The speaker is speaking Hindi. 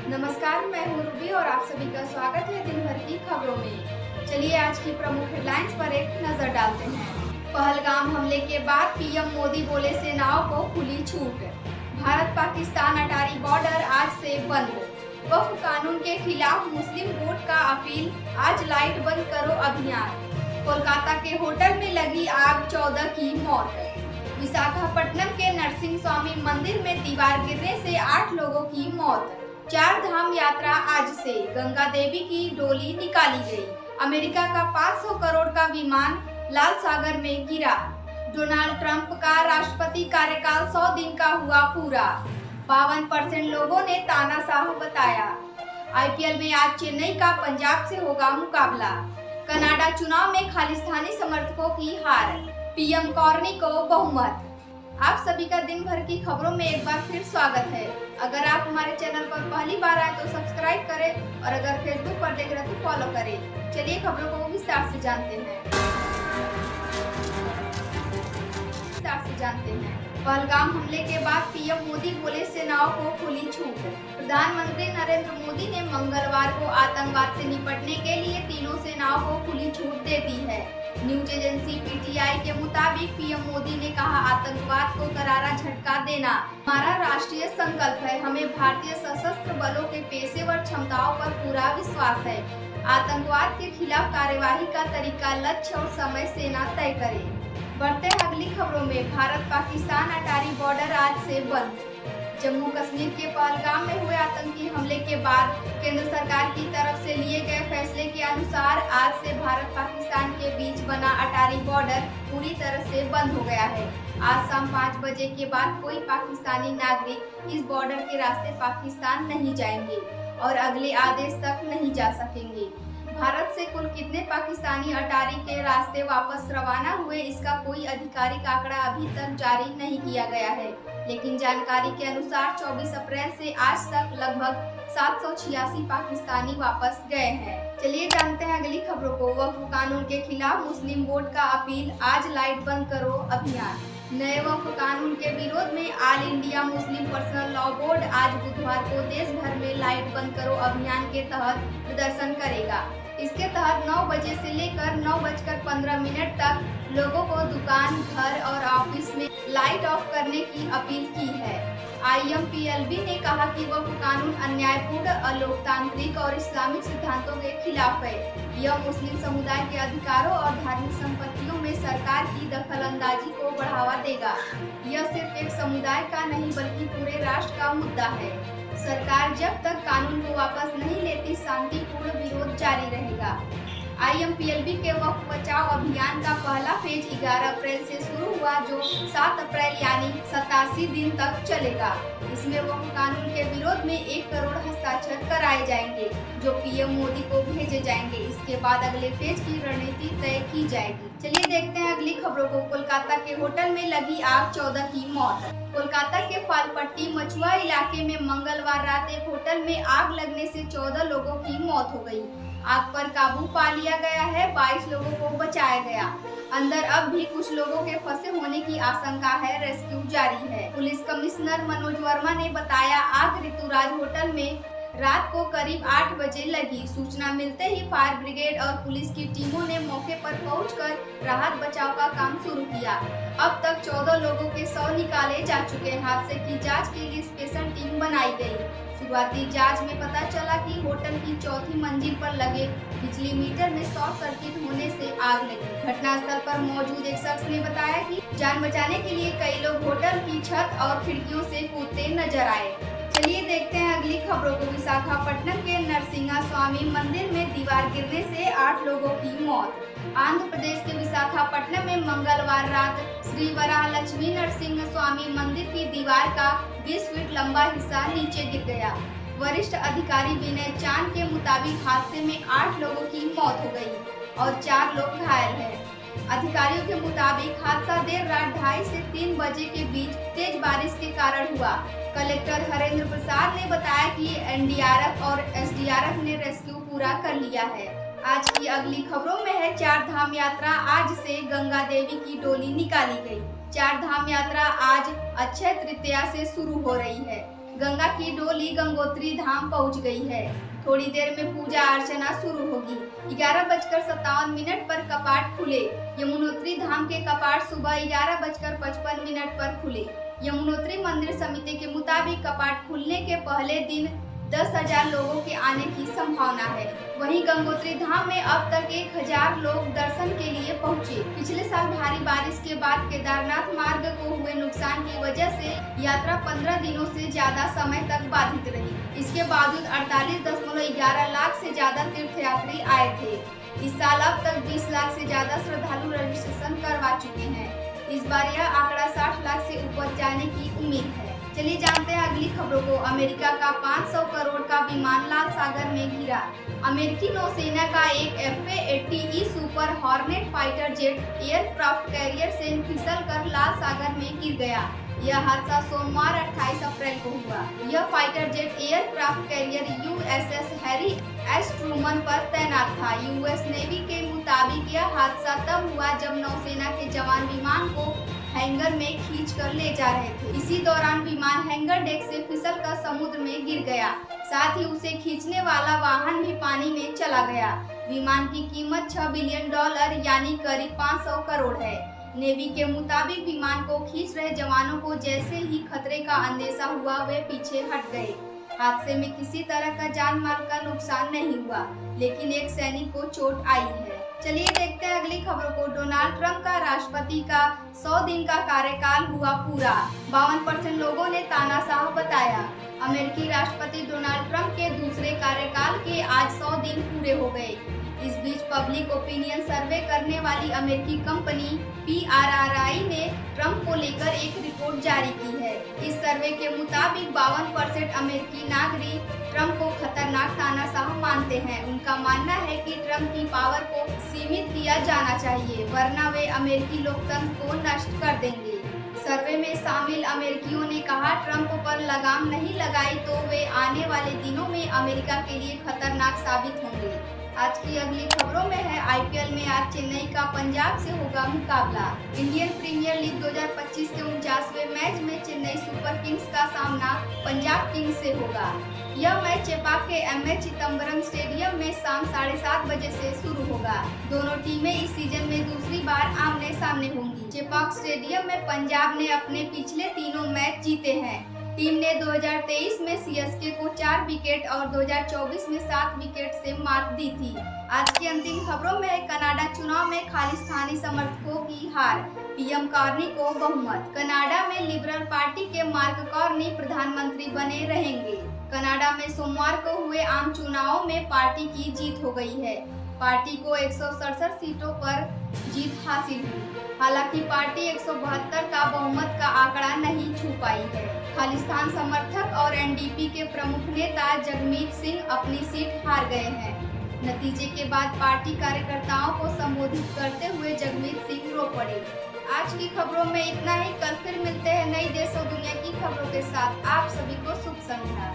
नमस्कार, मैं हूँ रूबी और आप सभी का स्वागत है दिन भर की खबरों में। चलिए आज की प्रमुख हेडलाइंस पर एक नजर डालते हैं। पहलगाम हमले के बाद पीएम मोदी बोले सेनाओं को खुली छूट। भारत पाकिस्तान अटारी बॉर्डर आज से बंद। वक्फ कानून के खिलाफ मुस्लिम वोट का अपील, आज लाइट बंद करो अभियान। कोलकाता के होटल में लगी आग, 14 की मौत। विशाखापट्टनम के नरसिंह स्वामी मंदिर में दीवार गिरने से 8 लोगों की मौत। 4 धाम यात्रा आज से, गंगा देवी की डोली निकाली गई। अमेरिका का 500 करोड़ का विमान लाल सागर में गिरा। डोनाल्ड ट्रंप का राष्ट्रपति कार्यकाल 100 दिन का हुआ पूरा। 52% लोगों ने तानाशाह बताया। आईपीएल में आज चेन्नई का पंजाब से होगा मुकाबला। कनाडा चुनाव में खालिस्तानी समर्थकों की हार, पीएम कॉर्नी को बहुमत। आप सभी का दिन भर की खबरों में एक बार फिर स्वागत है। अगर आप हमारे चैनल पर पहली बार आए तो सब्सक्राइब करें और अगर फेसबुक पर देख रहे तो फॉलो करें। चलिए खबरों को विस्तार से जानते हैं। पहलगाम हमले के बाद पीएम मोदी बोले सेनाओं को खुली छूट। प्रधानमंत्री नरेंद्र मोदी ने मंगलवार को आतंकवाद से निपटने के लिए तीनों सेनाओं को खुली छूट दे दी है। न्यूज एजेंसी पीटीआई के मुताबिक पीएम मोदी ने कहा, आतंकवाद को करारा झटका देना हमारा राष्ट्रीय संकल्प है। हमें भारतीय सशस्त्र बलों के पेशेवर क्षमताओं पर पूरा विश्वास है। आतंकवाद के खिलाफ कार्यवाही का तरीका, लक्ष्य और समय सेना तय करे। बढ़ते हैं अगली खबरों में। भारत पाकिस्तान अटारी बॉर्डर आज से बंद। जम्मू कश्मीर के पहलगाम में हुए आतंकी हमले के बाद केंद्र सरकार की तरफ से लिए गए फैसले के अनुसार आज से भारत पाकिस्तान के बीच बना अटारी बॉर्डर पूरी तरह से बंद हो गया है। आज शाम 5 बजे के बाद कोई पाकिस्तानी नागरिक इस बॉर्डर के रास्ते पाकिस्तान नहीं जाएंगे और अगले आदेश तक नहीं जा सकेंगे। भारत से कुल कितने पाकिस्तानी अटारी के रास्ते वापस रवाना हुए, इसका कोई आधिकारिक आंकड़ा अभी तक जारी नहीं किया गया है, लेकिन जानकारी के अनुसार 24 अप्रैल से आज तक लगभग 786 पाकिस्तानी वापस गए हैं। चलिए जानते हैं अगली खबरों को। वक्फ कानून के खिलाफ मुस्लिम वोट का अपील, आज लाइट बंद करो अभियान। नए वक्फ कानून के विरोध में all India Muslim personal law board आज बुधवार को देश भर में लाइट बंद करो अभियान के तहत प्रदर्शन करेगा। इसके तहत 9 बजे से लेकर 9:15 तक लोगों को दुकान, घर और ऑफिस में लाइट ऑफ करने की अपील की है। आईएमपीएलबी ने कहा कि वह कानून अन्यायपूर्ण, अलोकतांत्रिक और इस्लामिक सिद्धांतों के खिलाफ है। यह मुस्लिम समुदाय के अधिकारों और धार्मिक संपत्तियों में सरकार की दखलंदाजी को बढ़ावा देगा। यह सिर्फ एक समुदाय का नहीं बल्कि पूरे राष्ट्र का मुद्दा है। सरकार जब तक कानून को वापस नहीं लेती, शांतिपूर्ण विरोध जारी रहेगा। आईएमपीएलबी के वक्फ बचाओ अभियान का पहला फेज 11 अप्रैल से शुरू हुआ, जो 7 अप्रैल यानी 87 दिन तक चलेगा। इसमें वक्फ कानून के विरोध में 1 करोड़ हस्ताक्षर कराए जाएंगे, जो पीएम मोदी को भेजे जाएंगे। इसके बाद अगले फेज की रणनीति तय की जाएगी। चलिए देखते हैं अगली खबरों को। कोलकाता के होटल में लगी आग, 14 की मौत। कोलकाता के फालपट्टी मछुआ इलाके में मंगलवार रात एक होटल में आग लगने से 14 लोगों की मौत हो गई। आग पर काबू पा लिया गया है, 22 लोगों को बचाया गया। अंदर अब भी कुछ लोगों के फंसे होने की आशंका है, रेस्क्यू जारी है। पुलिस कमिश्नर मनोज वर्मा ने बताया, आग ऋतुराज होटल में रात को करीब 8 बजे लगी। सूचना मिलते ही फायर ब्रिगेड और पुलिस की टीमों ने मौके पर पहुंचकर राहत बचाव का काम शुरू किया। अब तक 14 लोगों के शव निकाले जा चुके हैं। हादसे की जांच के लिए स्पेशल टीम बनाई गई। शुरुआती जांच में पता चला कि होटल की 4थी मंजिल पर लगे बिजली मीटर में शॉर्ट सर्किट होने से आग लगी। घटनास्थल पर मौजूद एक शख्स ने बताया कि जान बचाने के लिए कई लोग होटल की छत और खिड़कियों से कूदते नजर आए। चलिए देखते हैं अगली खबरों को। विशाखापट्टनम के नरसिंह स्वामी मंदिर में दीवार गिरने से 8 लोगों की मौत। आंध्र प्रदेश के विशाखापट्टनम में मंगलवार रात श्री वराहलक्ष्मी नरसिंह स्वामी मंदिर की दीवार का 20 फीट लंबा हिस्सा नीचे गिर गया। वरिष्ठ अधिकारी विनय चांद के मुताबिक हादसे में 8 लोगों की मौत हो गई और 4 लोग घायल हैं। अधिकारियों के मुताबिक हादसा देर रात 2:30 से 3 बजे के बीच तेज बारिश के कारण हुआ। कलेक्टर हरेंद्र प्रसाद ने बताया कि एनडीआरएफ और एसडीआरएफ ने रेस्क्यू पूरा कर लिया है। आज की अगली खबरों में है 4 धाम यात्रा, आज से गंगा देवी की डोली निकाली गई। 4 धाम यात्रा आज अक्षय तृतीया से शुरू हो रही है। गंगा की डोली गंगोत्री धाम पहुंच गई है। थोड़ी देर में पूजा अर्चना शुरू होगी। 11:57 पर कपाट खुले। यमुनोत्री धाम के कपाट सुबह 11:55 पर खुले। यमुनोत्री मंदिर समिति के मुताबिक कपाट खुलने के पहले दिन 10,000 लोगों के आने की संभावना है। वहीं गंगोत्री धाम में अब तक 1,000 लोग दर्शन के लिए पहुंचे। पिछले साल भारी बारिश के बाद केदारनाथ मार्ग को हुए नुकसान की वजह से यात्रा 15 दिनों से ज्यादा समय तक बाधित रही। इसके बावजूद 48.11 लाख से ज्यादा तीर्थयात्री आए थे। इस साल अब तक 20 लाख से ज्यादा श्रद्धालु रजिस्ट्रेशन करवा चुके हैं। इस बार यह आंकड़ा 60 लाख से ऊपर जाने की उम्मीद है। चलिए जानते हैं अगली खबरों को। अमेरिका का 500 करोड़ का विमान लाल सागर में गिरा। अमेरिकी नौसेना का एक F/A-80E super hornet fighter jet aircraft carrier से फिसलकर लाल सागर में गिर गया। यह हादसा सोमवार 28 अप्रैल को हुआ। यह fighter jet aircraft carrier USS Harry S Truman पर तैनात था। यूएस नेवी के मुताबिक यह हादसा तब हुआ जब नौसेना के जवान विमान को हैंगर में खींचकर ले जा रहे थे। इसी दौरान विमान हैंगर डेक से फिसलकर समुद्र में गिर गया। साथ ही उसे खींचने वाला वाहन भी पानी में चला गया। विमान की कीमत $6 बिलियन यानी करीब 500 करोड़ है। नेवी के मुताबिक विमान को खींच रहे जवानों को जैसे ही खतरे का अंदेशा हुआ वे पीछे हट गए। हादसे में किसी तरह का जान माल का नुकसान नहीं हुआ, लेकिन एक सैनिक को चोट आई है। चलिए देखते हैं अगली खबरों को। डोनाल्ड ट्रंप का राष्ट्रपति का 100 दिन का कार्यकाल हुआ पूरा। 52% लोगों ने तानाशाह बताया। अमेरिकी राष्ट्रपति डोनाल्ड ट्रंप के दूसरे कार्यकाल के आज 100 दिन पूरे हो गए। इस बीच पब्लिक ओपिनियन सर्वे करने वाली अमेरिकी कंपनी PRRI ने ट्रंप को लेकर एक रिपोर्ट जारी की है। इस सर्वे के मुताबिक 52% अमेरिकी नागरिक ट्रंप को खतरनाक तानाशाह मानते हैं। उनका मानना है कि ट्रंप की पावर को सीमित किया जाना चाहिए, वरना वे अमेरिकी लोकतंत्र को नष्ट कर देंगे। सर्वे में शामिल अमेरिकियों ने कहा, ट्रंप पर लगाम नहीं लगाई तो वे आने वाले दिनों में अमेरिका के लिए खतरनाक साबित होंगे। आज की अगली खबरों में है IPL में आज चेन्नई का पंजाब से होगा मुकाबला। इंडियन प्रीमियर लीग 2025 के 49वें मैच में चेन्नई सुपर किंग्स का सामना पंजाब किंग्स से होगा। यह मैच चेपाक के MS चिदम्बरम स्टेडियम में शाम 7:30 बजे से शुरू होगा। दोनों टीमें इस सीजन में दूसरी बार आमने सामने होंगी। चेपाक स्टेडियम में पंजाब ने अपने पिछले तीनों मैच जीते हैं। टीम ने 2023 में CSK को 4 विकेट और 2024 में 7 विकेट से मात दी थी। आज की अंतिम खबरों में कनाडा चुनाव में खालिस्तानी समर्थकों की हार, PM कार्नी को बहुमत। कनाडा में लिबरल पार्टी के मार्क कार्नी प्रधानमंत्री बने रहेंगे। कनाडा में सोमवार को हुए आम चुनावों में पार्टी की जीत हो गई है। पार्टी को 167 सीटों पर जीत हासिल हुई। हालांकि पार्टी 172 का बहुमत का आंकड़ा नहीं छू पाई है। खालिस्तान समर्थक और NDP के प्रमुख नेता जगमीत सिंह अपनी सीट हार गए हैं। नतीजे के बाद पार्टी कार्यकर्ताओं को संबोधित करते हुए जगमीत सिंह रो पड़े। आज की खबरों में इतना ही। कल फिर मिलते हैं नई देश और दुनिया की खबरों के साथ। आप सभी को शुभ संध्या।